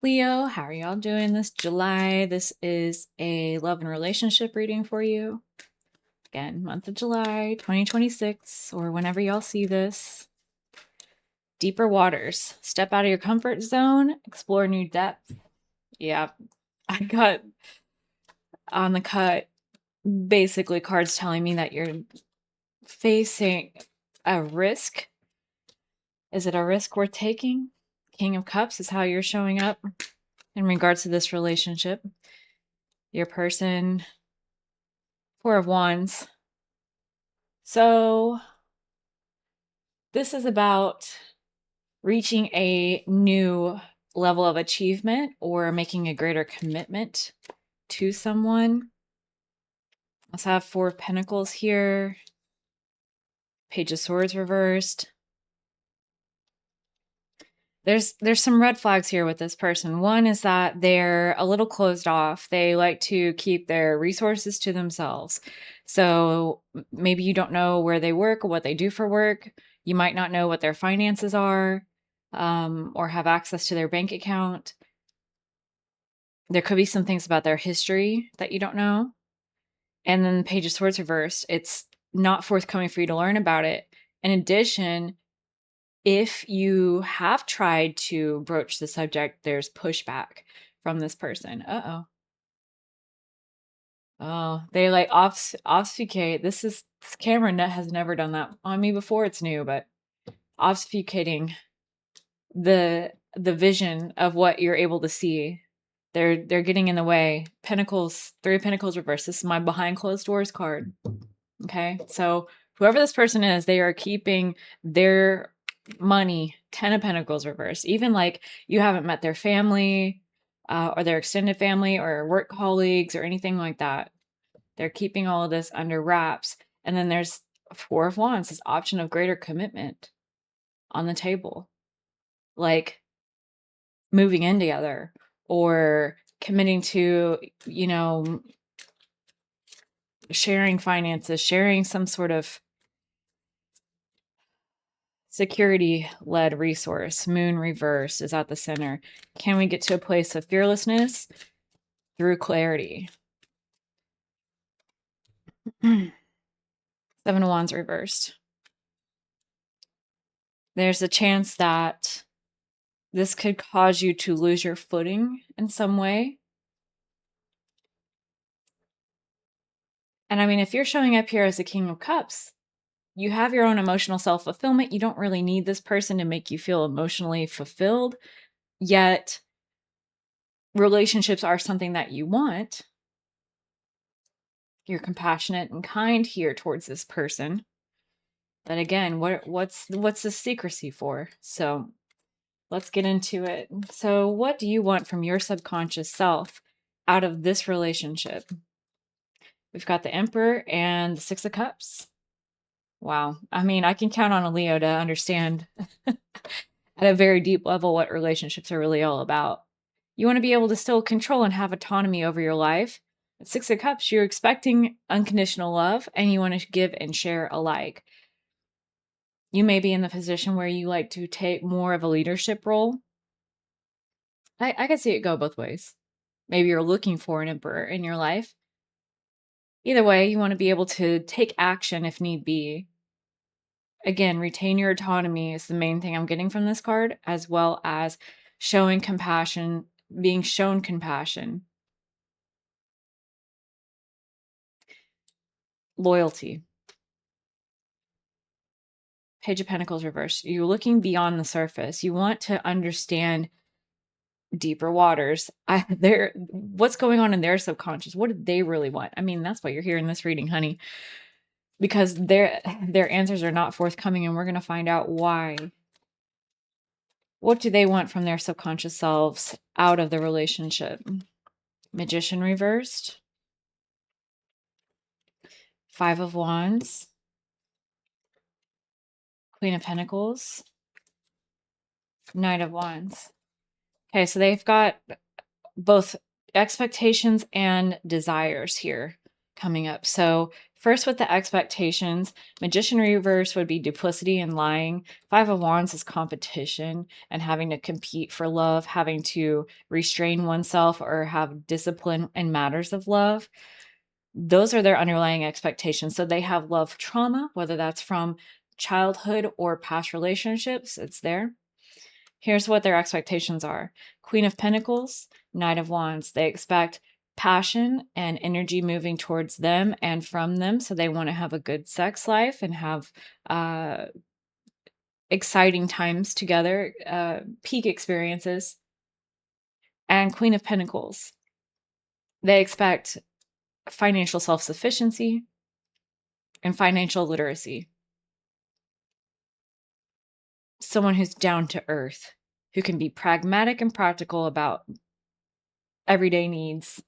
Leo, how are y'all doing this July? This is a love and relationship reading for you. Again, month of July, 2026, or whenever y'all see this. Deeper waters. Step out of your comfort zone, explore new depth. Yeah, I got on the cut basically cards telling me that you're facing a risk. Is it a risk worth taking? King of Cups is how you're showing up in regards to this relationship. Your person, Four of Wands. So this is about reaching a new level of achievement or making a greater commitment to someone. Let's have Four of Pentacles here. Page of Swords reversed. There's some red flags here with this person. One is that they're a little closed off. They like to keep their resources to themselves. So maybe you don't know where they work or what they do for work. You might not know what their finances are, or have access to their bank account. There could be some things about their history that you don't know. And then the Page of Swords reversed. It's not forthcoming for you to learn about it. In addition, if you have tried to broach the subject, there's pushback from this person. Oh, they like obfuscate. This camera has never done that on me before. It's new, but obfuscating the vision of what you're able to see. They're getting in the way. Pentacles, Three of Pentacles reversed. This is my behind closed doors card. Okay, so whoever this person is, they are keeping their money. Ten of Pentacles reversed. Even like you haven't met their family, or their extended family or work colleagues or anything like that. They're keeping all of this under wraps. And then there's Four of Wands, this option of greater commitment on the table. Like moving in together or committing to, sharing finances, sharing some sort of security led resource. Moon reverse is at the center. Can we get to a place of fearlessness through clarity? Seven of Wands reversed. There's a chance that this could cause you to lose your footing in some way. And I mean, if you're showing up here as a King of Cups, you have your own emotional self-fulfillment. You don't really need this person to make you feel emotionally fulfilled. Yet, relationships are something that you want. You're compassionate and kind here towards this person. But again, what's the secrecy for? So let's get into it. So what do you want from your subconscious self out of this relationship? We've got the Emperor and the Six of Cups. Wow. I mean, I can count on a Leo to understand at a very deep level what relationships are really all about. You want to be able to still control and have autonomy over your life. At Six of Cups, you're expecting unconditional love and you want to give and share alike. You may be in the position where you like to take more of a leadership role. I can see it go both ways. Maybe you're looking for an emperor in your life. Either way, you want to be able to take action if need be. Again, retain your autonomy is the main thing I'm getting from this card, as well as showing compassion, being shown compassion. Loyalty. Page of Pentacles reversed. You're looking beyond the surface. You want to understand deeper waters. What's going on in their subconscious? What do they really want? I mean, that's why you're here in this reading, honey. Because their answers are not forthcoming, and we're going to find out why. What do they want from their subconscious selves out of the relationship? Magician reversed. Five of Wands. Queen of Pentacles. Knight of Wands. Okay, so they've got both expectations and desires here coming up. So First, with the expectations, Magician reverse would be duplicity and lying. Five of Wands is competition and having to compete for love, having to restrain oneself or have discipline in matters of love. Those are their underlying expectations. So they have love trauma, whether that's from childhood or past relationships, it's there. Here's what their expectations are: Queen of Pentacles, Knight of Wands. They expect passion and energy moving towards them and from them. So they want to have a good sex life and have uh, exciting times together, peak experiences. And Queen of Pentacles. They expect financial self sufficiency and financial literacy. Someone who's down to earth, who can be pragmatic and practical about everyday needs,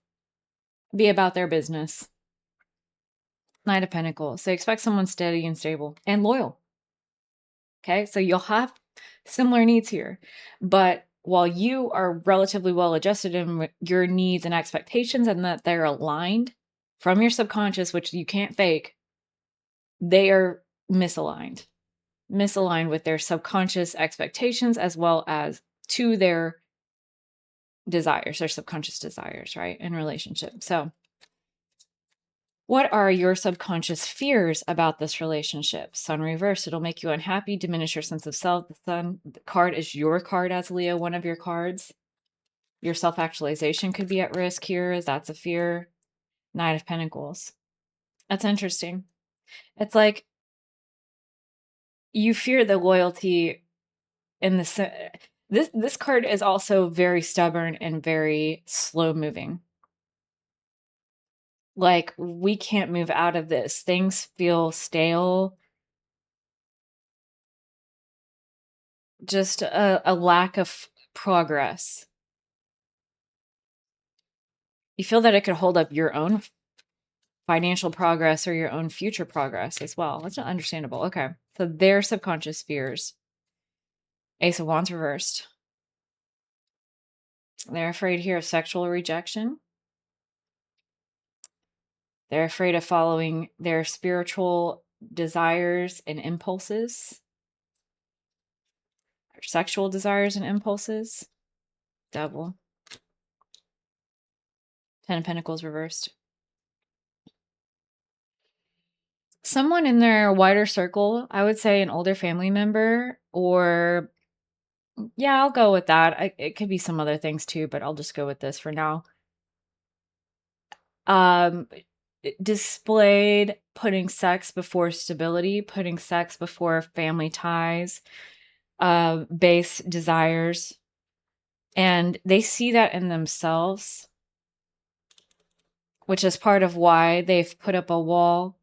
be about their business. Knight of Pentacles. They expect someone steady and stable and loyal. Okay, so you'll have similar needs here. But while you are relatively well adjusted in your needs and expectations and that they're aligned from your subconscious, which you can't fake, they are misaligned. Misaligned with their subconscious expectations as well as to their desires, their subconscious desires, right? In relationship. So what are your subconscious fears about this relationship? Sun reverse, it'll make you unhappy, diminish your sense of self. The Sun card is your card as Leo, one of your cards. Your self-actualization could be at risk here, as that's a fear. Knight of Pentacles. That's interesting. It's like you fear the loyalty in the this card is also very stubborn and very slow moving. Like, we can't move out of this. Things feel stale. Just a lack of progress. You feel that it could hold up your own financial progress or your own future progress as well. That's not understandable. Okay. So their subconscious fears. Ace of Wands reversed. They're afraid here of sexual rejection. They're afraid of following their spiritual desires and impulses, or sexual desires and impulses. Devil. Ten of Pentacles reversed. Someone in their wider circle, I would say an older family member, or yeah, I'll go with that. It could be some other things too, but I'll just go with this for now. Um, displayed putting sex before stability, putting sex before family ties, base desires, and they see that in themselves, which is part of why they've put up a wall.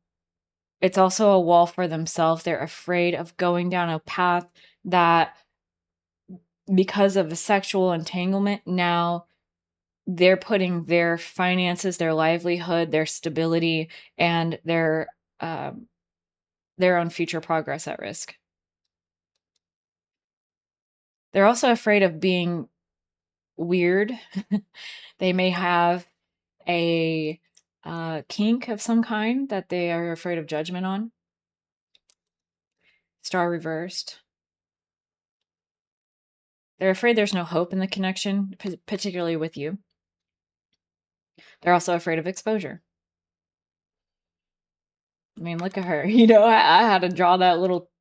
It's also a wall for themselves. They're afraid of going down a path that, because of the sexual entanglement, now they're putting their finances, their livelihood, their stability, and their own future progress at risk. They're also afraid of being weird. They may have a kink of some kind that they are afraid of judgment on. Star reversed. They're afraid there's no hope in the connection, particularly with you. They're also afraid of exposure. I mean, look at her. I had to draw that little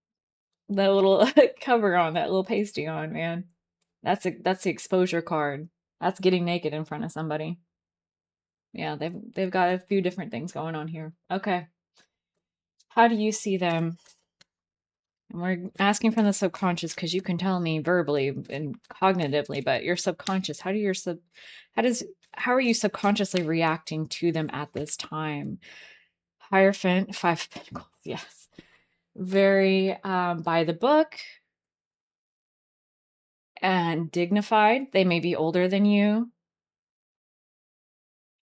cover on, that little pasty on, man. That's the exposure card. That's getting naked in front of somebody. Yeah, they've got a few different things going on here. Okay. How do you see them? And we're asking from the subconscious because you can tell me verbally and cognitively, but your subconscious, how are you subconsciously reacting to them at this time? Hierophant, Five of Pentacles, yes. Very by the book and dignified. They may be older than you.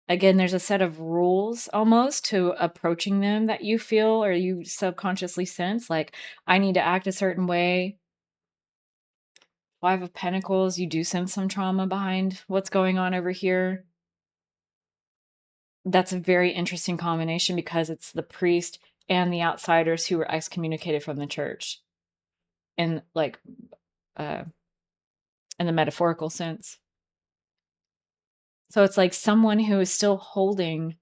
Again, there's a set of rules almost to approaching them that you feel or you subconsciously sense, like, I need to act a certain way. Five of Pentacles, you do sense some trauma behind what's going on over here. that's a very interesting combination because it's the priest and the outsiders who were excommunicated from the church in like uh in the metaphorical sense. So it's like someone who is still holding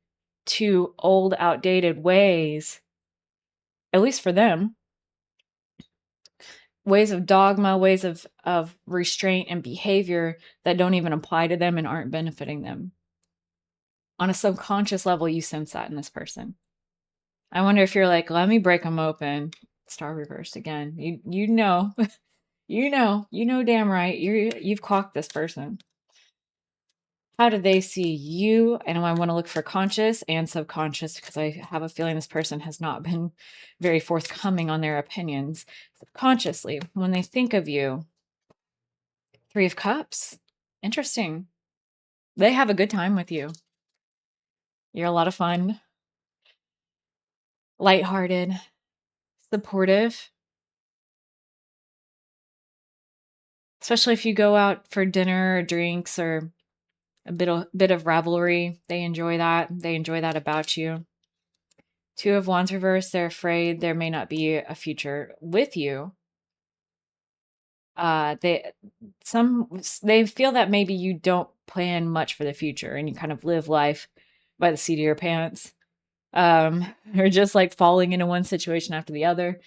to old outdated ways, at least for them, ways of dogma, ways of restraint and behavior that don't even apply to them and aren't benefiting them. On a subconscious level, you sense that in this person. I wonder if you're like, let me break them open. Star reversed again. You know, you know damn right. You've clocked this person. How do they see you? And I want to look for conscious and subconscious because I have a feeling this person has not been very forthcoming on their opinions. Subconsciously, when they think of you, Three of Cups. Interesting. They have a good time with you. You're a lot of fun, lighthearted, supportive, especially if you go out for dinner or drinks or a bit of rivalry. They enjoy that. They enjoy that about you. Two of Wands reversed. They're afraid there may not be a future with you. They they feel that maybe you don't plan much for the future and you kind of live life by the seat of your pants. Or just like falling into one situation after the other.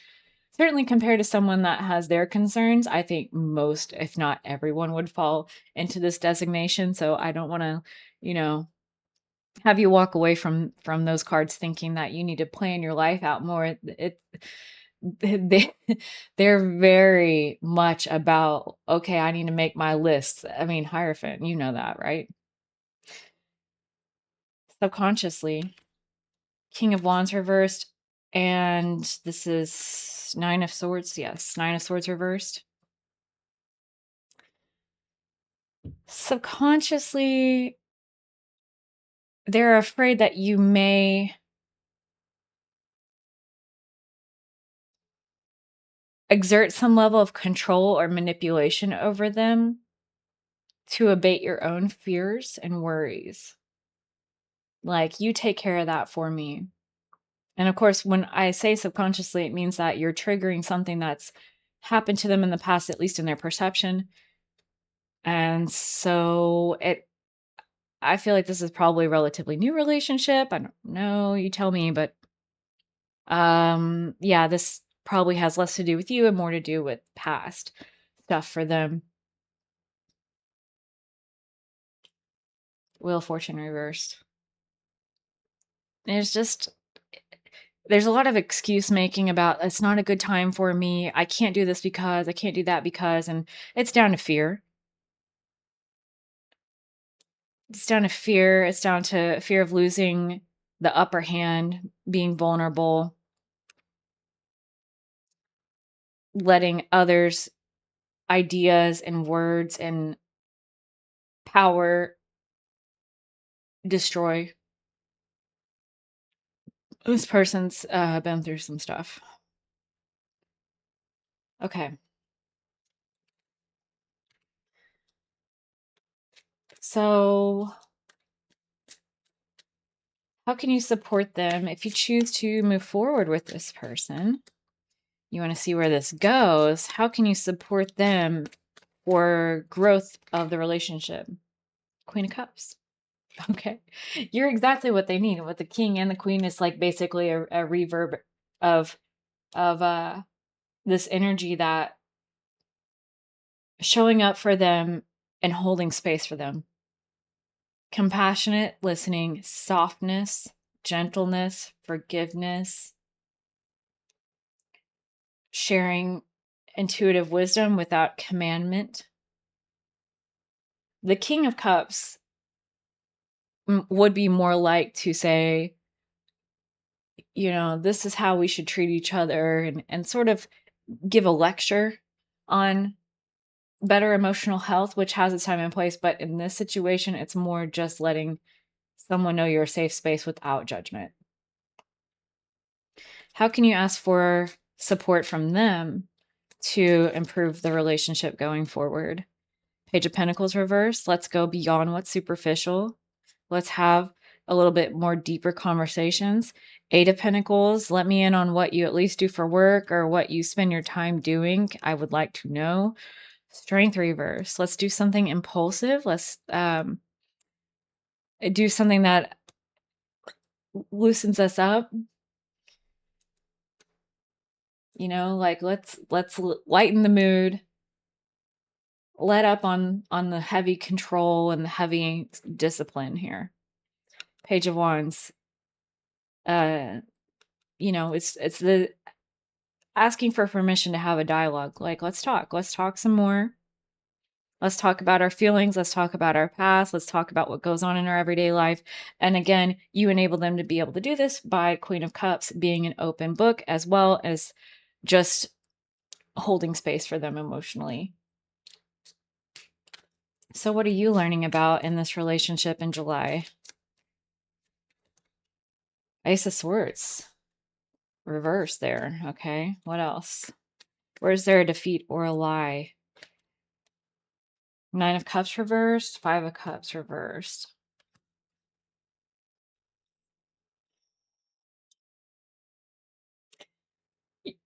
Certainly compared to someone that has their concerns, I think most, if not everyone, would fall into this designation. So I don't want to, you know, have you walk away from those cards thinking that you need to plan your life out more. They they're very much about, okay, I need to make my list. I mean, Hierophant, you know that, right? Subconsciously, King of Wands reversed, and this is Nine of Swords. Yes, Nine of Swords reversed. Subconsciously, they're afraid that you may exert some level of control or manipulation over them to abate your own fears and worries. Like, you take care of that for me. And of course, when I say subconsciously, it means that you're triggering something that's happened to them in the past, at least in their perception. And so I feel like this is probably a relatively new relationship. I don't know, you tell me, but yeah, this probably has less to do with you and more to do with past stuff for them. Wheel of Fortune reversed. There's there's a lot of excuse making about it's not a good time for me. I can't do this because I can't do that because, and it's down to fear. It's down to fear. It's down to fear of losing the upper hand, being vulnerable, letting others' ideas and words and power destroy. This person's been through some stuff. Okay. So, how can you support them if you choose to move forward with this person? You want to see where this goes. How can you support them for growth of the relationship? Queen of Cups. Okay. You're exactly what they need. With the king and the queen is like basically a reverb of of this energy that showing up for them and holding space for them. Compassionate listening, softness, gentleness, forgiveness, sharing intuitive wisdom without commandment. The King of Cups would be more like to say, you know, this is how we should treat each other and sort of give a lecture on better emotional health, which has its time and place. But in this situation, it's more just letting someone know you're a safe space without judgment. How can you ask for support from them to improve the relationship going forward? Page of Pentacles reversed. Let's go beyond what's superficial. Let's have a little bit more deeper conversations. Eight of Pentacles, let me in on what you at least do for work or what you spend your time doing. I would like to know. Strength reverse. Let's do something impulsive. Let's do something that loosens us up. You know, like let's lighten the mood. Let up on the heavy control and the heavy discipline here. Page of Wands. You know, it's the asking for permission to have a dialogue. Like, let's talk some more. Let's talk about our feelings. Let's talk about our past. Let's talk about what goes on in our everyday life. And again, you enable them to be able to do this by Queen of Cups being an open book, as well as just holding space for them emotionally. So what are you learning about in this relationship in July? Ace of Swords. Reverse there. Okay. What else? Where's there a defeat or a lie? Nine of Cups reversed. Five of Cups reversed.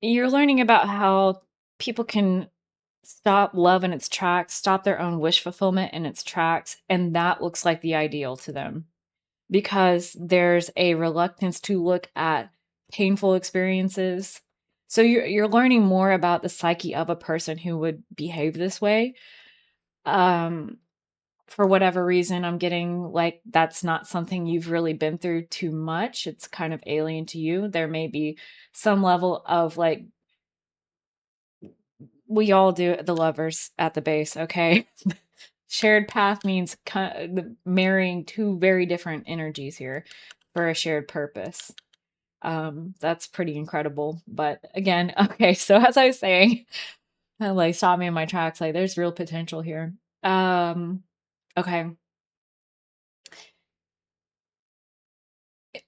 You're learning about how people can stop love in its tracks, stop their own wish fulfillment in its tracks, and that looks like the ideal to them because there's a reluctance to look at painful experiences. So you're learning more about the psyche of a person who would behave this way. For whatever reason, I'm getting like that's not something you've really been through too much. It's kind of alien to you. There may be some level of like, we all do the lovers at the base, okay? Shared path means marrying two very different energies here for a shared purpose. That's pretty incredible. But again, okay, so as I was saying, like stop me in my tracks, like there's real potential here. Okay.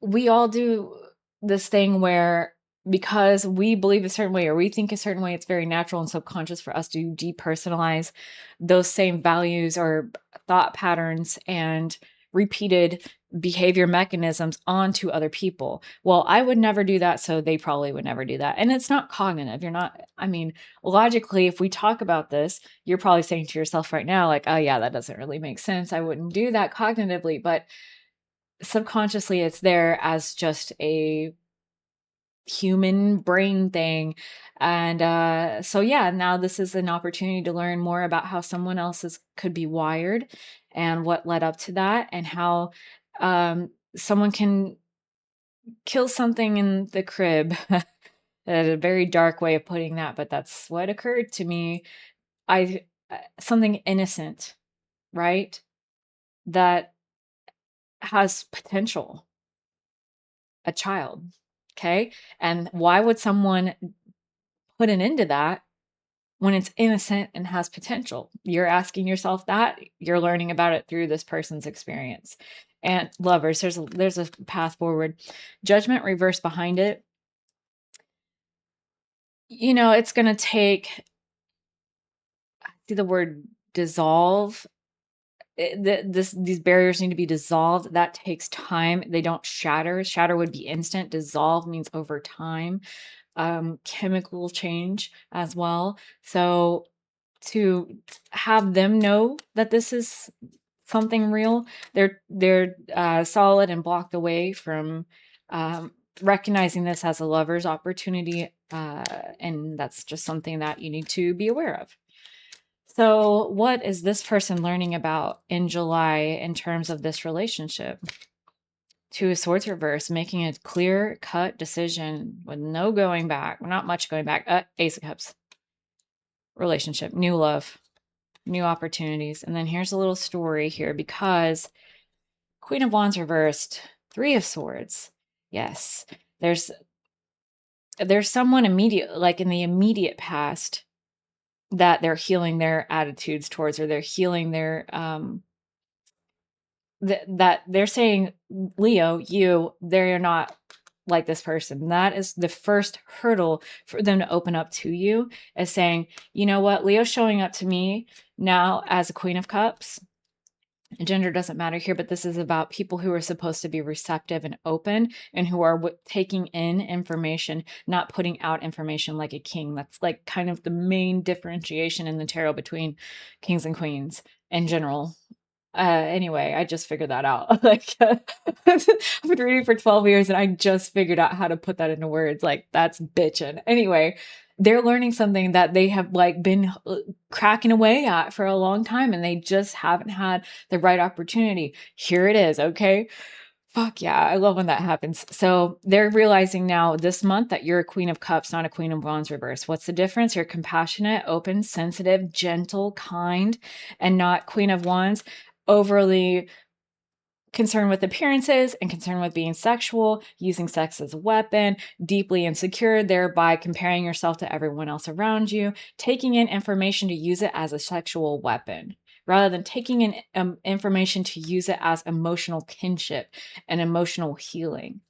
We all do this thing where because we believe a certain way or we think a certain way, it's very natural and subconscious for us to depersonalize those same values or thought patterns and repeated behavior mechanisms onto other people. Well, I would never do that, so they probably would never do that. And it's not cognitive. You're not, I mean, logically, if we talk about this, you're probably saying to yourself right now, like, oh, yeah, that doesn't really make sense. I wouldn't do that cognitively. But subconsciously it's there as just a human brain thing. And so yeah, now this is an opportunity to learn more about how someone else's could be wired and what led up to that and how someone can kill something in the crib. A very dark way of putting that, but that's what occurred to me. I something innocent, right, that has potential, a child. Okay. And why would someone put an end to that when it's innocent and has potential? You're asking yourself that. You're learning about it through this person's experience. And lovers, there's a path forward. Judgment reverse behind it. You know, it's going to take, I see the word dissolve. These barriers need to be dissolved. That takes time. They don't shatter. Shatter would be instant. Dissolve means over time. Chemical change as well. So to have them know that this is something real, they're solid and blocked away from recognizing this as a lover's opportunity, and that's just something that you need to be aware of. So what is this person learning about in July in terms of this relationship? Two of Swords reverse, making a clear-cut decision with no going back, not much going back. Ace of Cups. Relationship, new love, new opportunities. And then here's a little story here because Queen of Wands reversed, Three of Swords. Yes, there's someone immediate, like in the immediate past, that they're healing their attitudes towards, or they're healing their that they're saying, Leo, they're not like this person. That is the first hurdle for them to open up to you, is saying, you know what, Leo's showing up to me now as a Queen of Cups. Gender doesn't matter here, but this is about people who are supposed to be receptive and open and who are taking in information, not putting out information like a king. That's like kind of the main differentiation in the tarot between kings and queens in general. Anyway, I just figured that out. Like, I've been reading for 12 years and I just figured out how to put that into words. Like, that's bitchin'. Anyway, they're learning something that they have like been cracking away at for a long time and they just haven't had the right opportunity. Here it is, okay? Fuck yeah, I love when that happens. So they're realizing now this month that you're a Queen of Cups, not a Queen of Wands reverse. What's the difference? You're compassionate, open, sensitive, gentle, kind, and not Queen of Wands, overly concerned with appearances and concerned with being sexual, using sex as a weapon, deeply insecure, thereby comparing yourself to everyone else around you, taking in information to use it as a sexual weapon rather than taking in information to use it as emotional kinship and emotional healing.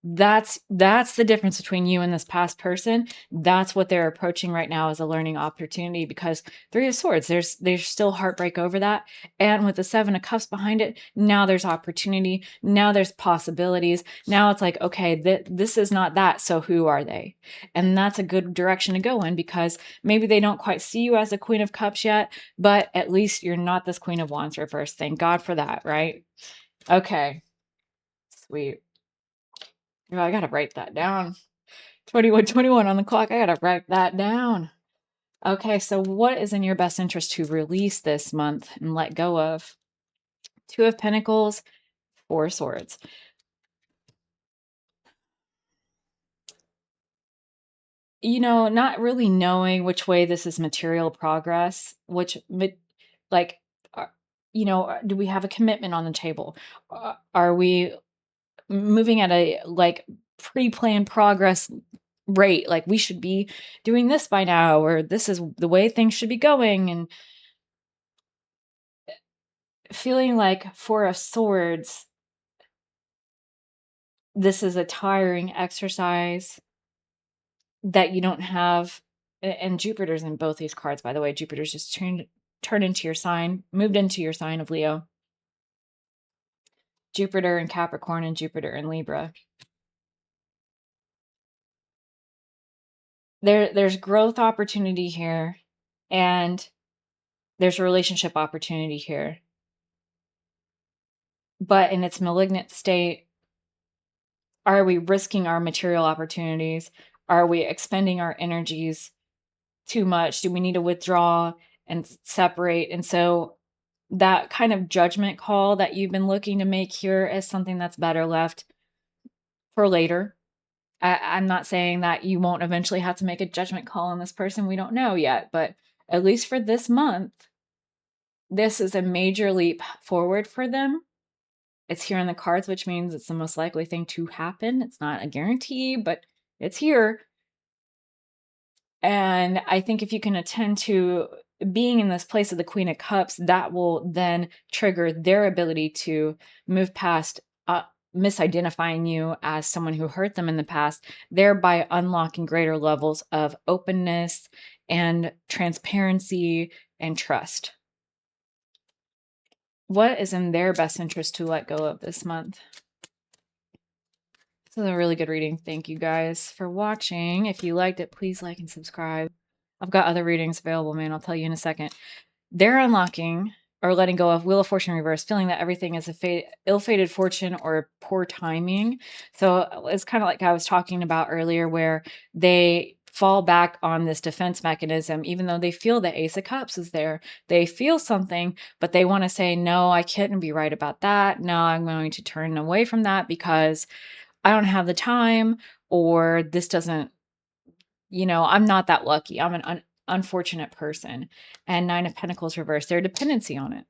That's the difference between you and this past person. That's what they're approaching right now as a learning opportunity, because Three of Swords, there's still heartbreak over that, and with the Seven of Cups behind it, now there's opportunity, now there's possibilities, now it's like, okay, this is not that, so who are they? And that's a good direction to go in, because maybe they don't quite see you as a Queen of Cups yet, but at least you're not this Queen of Wands reverse. Thank God for that, right? Okay, sweet. Oh, I gotta write that down. 21:21 on the clock. I gotta write that down. Okay, so what is in your best interest to release this month and let go of? Two of Pentacles, Four of Swords. You know, not really knowing which way this is material progress, like, uh, do we have a commitment on the table? Are we moving at a like pre-planned progress rate? Like we should be doing this by now, or this is the way things should be going, and feeling like Four of Swords, this is a tiring exercise that you don't have. And Jupiter's in both these cards, by the way. Jupiter's just turned into your sign, moved into your sign of Leo. Jupiter in Capricorn and Jupiter in Libra. There's growth opportunity here, and there's a relationship opportunity here. But in its malignant state, are we risking our material opportunities? Are we expending our energies too much? Do we need to withdraw and separate? And so that kind of judgment call that you've been looking to make here is something that's better left for later. I'm not saying that you won't eventually have to make a judgment call on this person. We don't know yet, but at least for this month, this is a major leap forward for them. It's here in the cards, which means it's the most likely thing to happen. It's not a guarantee, but it's here. And I think if you can attend to being in this place of the Queen of Cups, that will then trigger their ability to move past misidentifying you as someone who hurt them in the past, thereby unlocking greater levels of openness and transparency and trust. What is in their best interest to let go of this month? This is a really good reading. Thank you guys for watching. If you liked it, please like and subscribe. I've got other readings available, man. I'll tell you in a second. They're unlocking or letting go of Wheel of Fortune reverse, feeling that everything is a ill-fated fortune or poor timing. So it's kind of like I was talking about earlier, where they fall back on this defense mechanism, even though they feel the Ace of Cups is there. They feel something, but they want to say, no, I couldn't be right about that. No, I'm going to turn away from that because I don't have the time, or this doesn't, I'm not that lucky. I'm an unfortunate person. And Nine of Pentacles reversed, their dependency on it.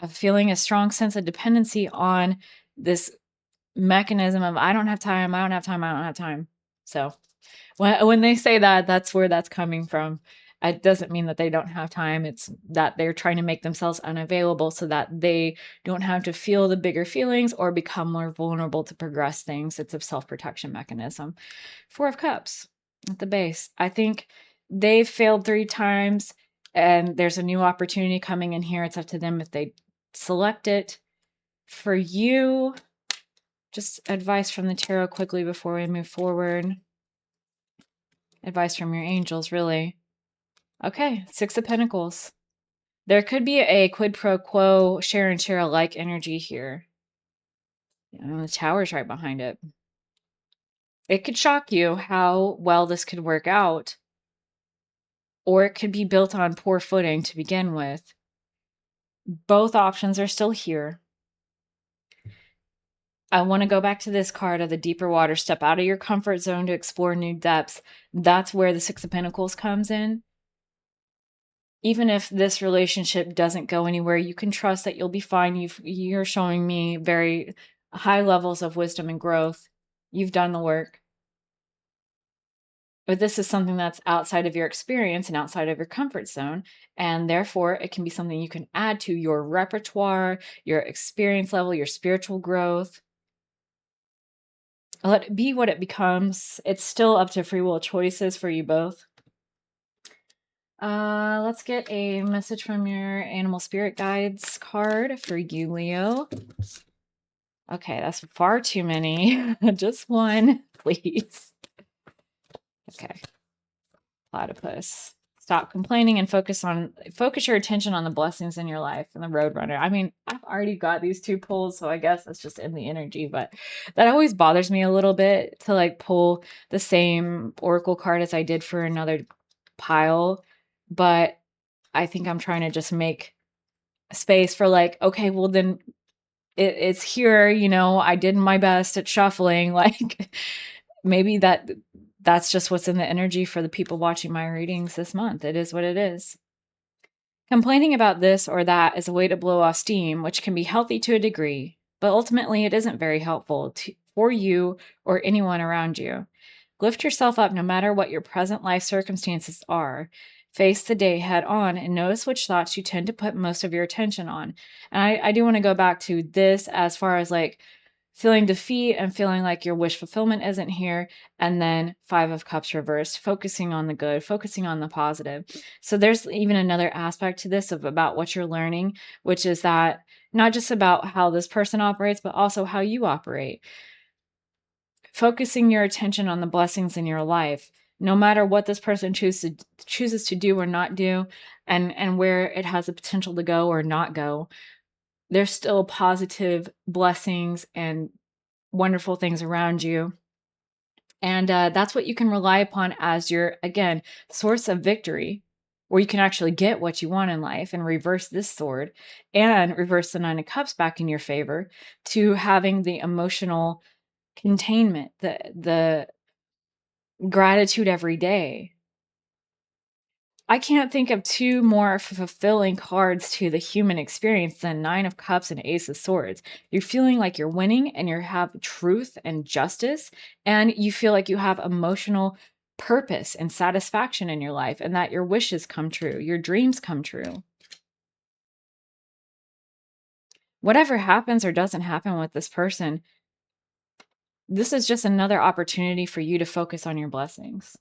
Of feeling a strong sense of dependency on this mechanism of I don't have time, I don't have time, I don't have time. So when they say that, that's where that's coming from. It doesn't mean that they don't have time. It's that they're trying to make themselves unavailable so that they don't have to feel the bigger feelings or become more vulnerable to progress things. It's a self-protection mechanism. Four of Cups at the base. I think they've failed 3 times And there's a new opportunity coming in here. It's up to them if they select it. For you, just advice from the tarot quickly before we move forward. Advice from your angels, really. Okay, Six of Pentacles. There could be a quid pro quo, share and share alike energy here. And the Tower's right behind it. It could shock you how well this could work out, or it could be built on poor footing to begin with. Both options are still here. I want to go back to this card of the deeper water. Step out of your comfort zone to explore new depths. That's where the Six of Pentacles comes in. Even if this relationship doesn't go anywhere, you can trust that you'll be fine. You're showing me very high levels of wisdom and growth. You've done the work. But this is something that's outside of your experience and outside of your comfort zone. And therefore, it can be something you can add to your repertoire, your experience level, your spiritual growth. Let it be what it becomes. It's still up to free will choices for you both. Let's get a message from your animal spirit guides card for you, Leo. Okay, that's far too many. Just one, please. Okay. Platypus. Stop complaining and focus your attention on the blessings in your life and the Roadrunner. I mean, I've already got these two pulls, so I guess that's just in the energy, but that always bothers me a little bit to like pull the same oracle card as I did for another pile. But I think I'm trying to just make space for like, okay, well then it's here, I did my best at shuffling. Like maybe that's just what's in the energy for the people watching my readings this month. It is what it is. Complaining about this or that is a way to blow off steam, which can be healthy to a degree, but ultimately it isn't very helpful for you or anyone around you. Lift yourself up no matter what your present life circumstances are. Face the day head on and notice which thoughts you tend to put most of your attention on. And I do want to go back to this as far as like feeling defeat and feeling like your wish fulfillment isn't here. And then Five of Cups reversed, focusing on the good, focusing on the positive. So there's even another aspect to this of about what you're learning, which is that not just about how this person operates, but also how you operate. Focusing your attention on the blessings in your life, no matter what this person chooses to do or not do, and where it has the potential to go or not go, there's still positive blessings and wonderful things around you. And that's what you can rely upon as your, again, source of victory, where you can actually get what you want in life and reverse this sword and reverse the Nine of Cups back in your favor, to having the emotional containment, the gratitude every day. I can't think of two more fulfilling cards to the human experience than Nine of Cups and Ace of Swords. You're feeling like you're winning and you have truth and justice, and you feel like you have emotional purpose and satisfaction in your life, and that your wishes come true, your dreams come true. Whatever happens or doesn't happen with this person, this is just another opportunity for you to focus on your blessings.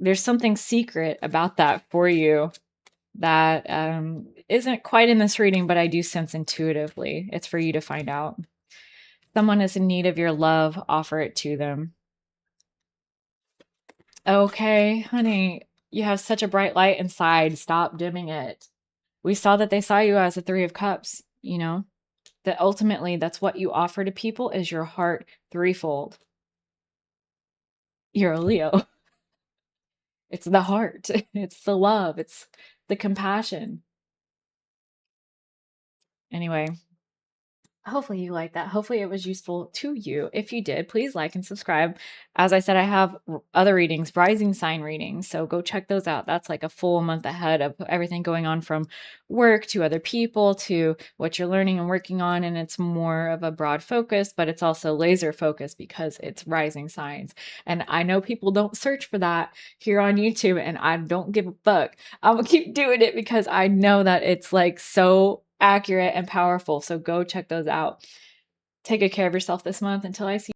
There's something secret about that for you that isn't quite in this reading, but I do sense intuitively. It's for you to find out. Someone is in need of your love, offer it to them. Okay, honey, you have such a bright light inside. Stop dimming it. We saw that they saw you as a Three of Cups, that ultimately that's what you offer to people is your heart threefold. You're a Leo. It's the heart. It's the love. It's the compassion. Anyway, hopefully you like that. Hopefully it was useful to you. If you did, please like and subscribe. As I said, I have other readings, rising sign readings. So go check those out. That's like a full month ahead of everything going on, from work to other people to what you're learning and working on. And it's more of a broad focus, but it's also laser focus because it's rising signs. And I know people don't search for that here on YouTube, and I don't give a fuck. I'm gonna keep doing it because I know that it's like so accurate and powerful. So go check those out. Take good care of yourself this month. Until I see